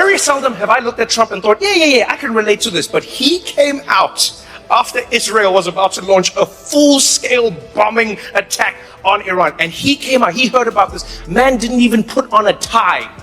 very seldom have I looked at Trump and thought, yeah, I can relate to this. But he came out after Israel was about to launch a full-scale bombing attack on Iran. And he came out, he heard about this. Man didn't even put on a tie.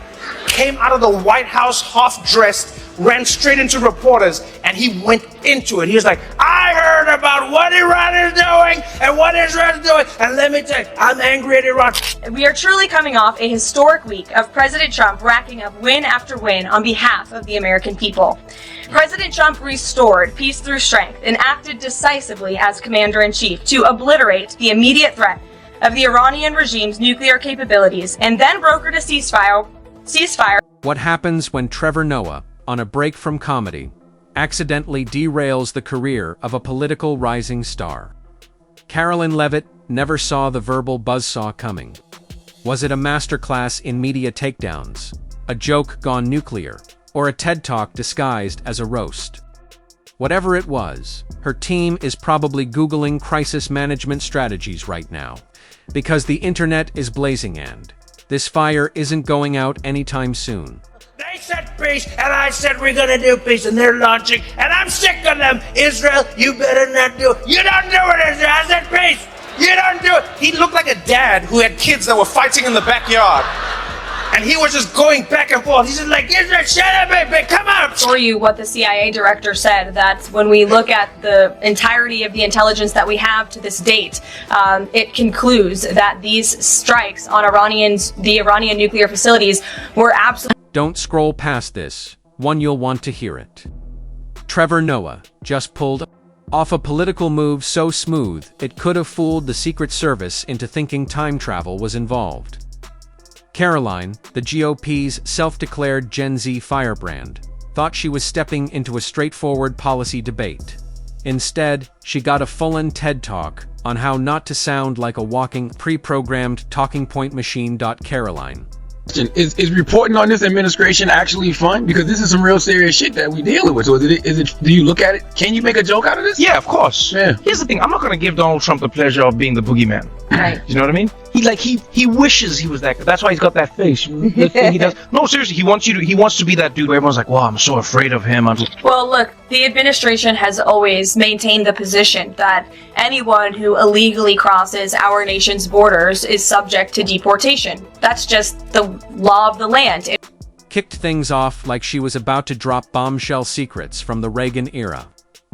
Came out of the White House half-dressed, ran straight into reporters, and he went into it. He was like, I heard about what Iran is doing and what Israel is doing, and let me tell you, I'm angry at Iran. We are truly coming off a historic week of President Trump racking up win after win on behalf of the American people. President Trump restored peace through strength and acted decisively as commander-in-chief to obliterate the immediate threat of the Iranian regime's nuclear capabilities, and then brokered a ceasefire. What happens when Trevor Noah, on a break from comedy, accidentally derails the career of a political rising star? Karoline Leavitt never saw the verbal buzzsaw coming. Was it a masterclass in media takedowns, a joke gone nuclear, or a TED Talk disguised as a roast? Whatever it was, her team is probably Googling crisis management strategies right now, because the internet is blazing and this fire isn't going out anytime soon. They said peace, and I said we're gonna do peace, and they're launching, and I'm sick of them. Israel, you better not do it. You don't do it, Israel. I said peace. You don't do it. He looked like a dad who had kids that were fighting in the backyard. And he was just going back and forth. He's just like, Israel, shut up, baby, come out. For you, what the CIA director said, that when we look at the entirety of the intelligence that we have to this date, it concludes that these strikes on the Iranian nuclear facilities were absolutely... Don't scroll past this. One, you'll want to hear it. Trevor Noah just pulled off a political move so smooth it could have fooled the Secret Service into thinking time travel was involved. Karoline, the GOP's self-declared Gen Z firebrand, thought she was stepping into a straightforward policy debate. Instead, she got a full-on TED Talk on how not to sound like a walking, pre-programmed talking point machine. Karoline. Is reporting on this administration actually fun? Because this is some real serious shit that we dealing with. So is it? Do you look at it? Can you make a joke out of this? Yeah, of course. Yeah. Here's the thing. I'm not going to give Donald Trump the pleasure of being the boogeyman. Right. You know what I mean? He wishes he was that. That's why he's got that face. The thing he does. No, seriously. He wants to be that dude where everyone's like, wow, I'm so afraid of him. Well, look, the administration has always maintained the position that anyone who illegally crosses our nation's borders is subject to deportation. That's just the law of the land. Kicked things off like she was about to drop bombshell secrets from the Reagan era.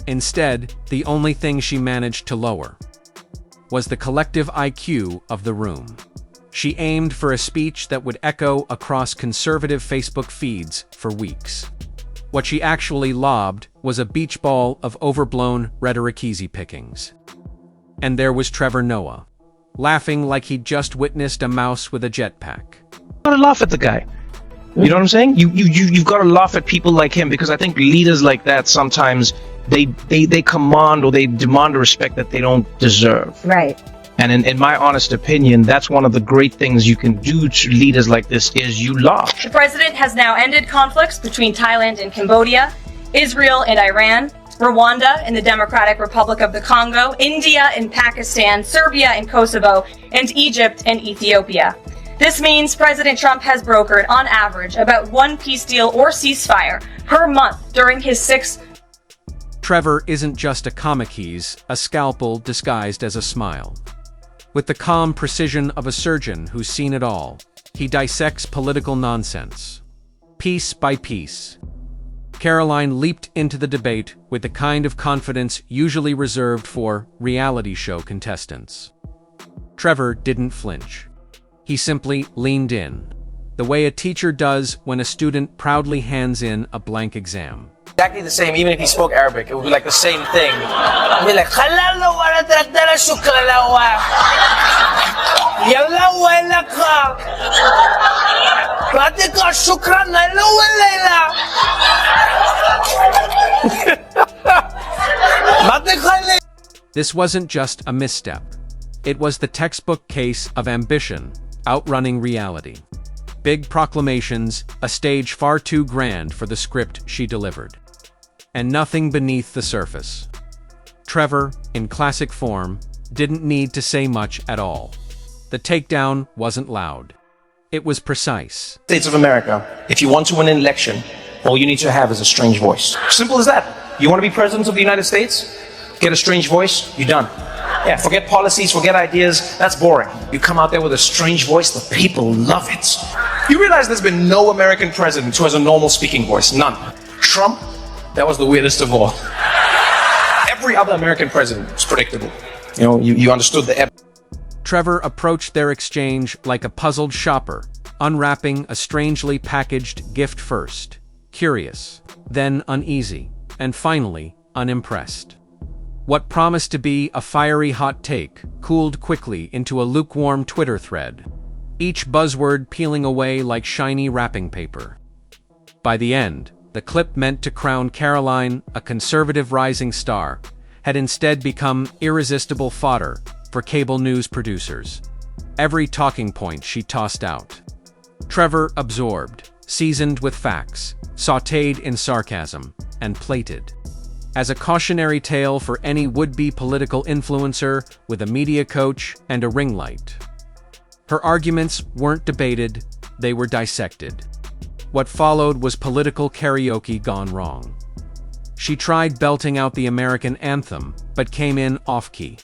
Instead, the only thing she managed to lower was the collective IQ of the room. She aimed for a speech that would echo across conservative Facebook feeds for weeks. What she actually lobbed was a beach ball of overblown rhetoric easy pickings. And there was Trevor Noah, laughing like he'd just witnessed a mouse with a jetpack. You gotta laugh at the guy. You know what I'm saying? You've got to laugh at people like him, because I think leaders like that sometimes they command or they demand a respect that they don't deserve. Right. And in my honest opinion, that's one of the great things you can do to leaders like this is you laugh. The president has now ended conflicts between Thailand and Cambodia, Israel and Iran, Rwanda and the Democratic Republic of the Congo, India and Pakistan, Serbia and Kosovo, and Egypt and Ethiopia. This means President Trump has brokered, on average, about one peace deal or ceasefire per month during his 6... Trevor isn't just a comic, he's a scalpel disguised as a smile. With the calm precision of a surgeon who's seen it all, he dissects political nonsense, piece by piece. Karoline leaped into the debate with the kind of confidence usually reserved for reality show contestants. Trevor didn't flinch. He simply leaned in, the way a teacher does when a student proudly hands in a blank exam. Exactly the same, even if he spoke Arabic, it would be like the same thing. It would be like, This wasn't just a misstep. It was the textbook case of ambition outrunning reality. Big proclamations, a stage far too grand for the script she delivered. And nothing beneath the surface. Trevor, in classic form, didn't need to say much at all. The takedown wasn't loud. It was precise. States of America, if you want to win an election, all you need to have is a strange voice. Simple as that. You want to be president of the United States? Get a strange voice, you're done. Yeah, forget policies, forget ideas, that's boring. You come out there with a strange voice, the people love it. You realize there's been no American president who has a normal speaking voice, none. Trump, that was the weirdest of all. Every other American president was predictable. You know, you understood the Trevor approached their exchange like a puzzled shopper, unwrapping a strangely packaged gift first. Curious, then uneasy, and finally, unimpressed. What promised to be a fiery hot take cooled quickly into a lukewarm Twitter thread, each buzzword peeling away like shiny wrapping paper. By the end, the clip meant to crown Karoline a conservative rising star had instead become irresistible fodder for cable news producers. Every talking point she tossed out. Trevor absorbed, seasoned with facts, sautéed in sarcasm, and plated as a cautionary tale for any would-be political influencer with a media coach and a ring light. Her arguments weren't debated, they were dissected. What followed was political karaoke gone wrong. She tried belting out the American anthem, but came in off-key,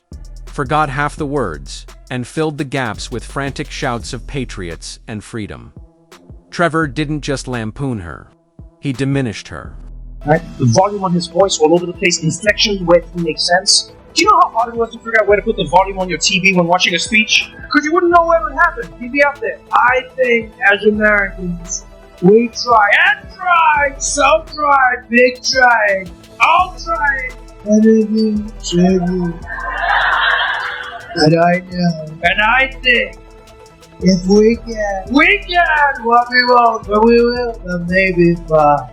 forgot half the words, and filled the gaps with frantic shouts of patriots and freedom. Trevor didn't just lampoon her, he diminished her. Right? The volume on his voice all over the place, inflection where it didn't make sense. Do you know how hard it was to figure out where to put the volume on your TV when watching a speech? Because you wouldn't know where it would happen. You'd be up there. I think, as Americans, we try and try, some try, big try, all try, and I know, and I think, if we can, what we won't, but we will, then maybe far.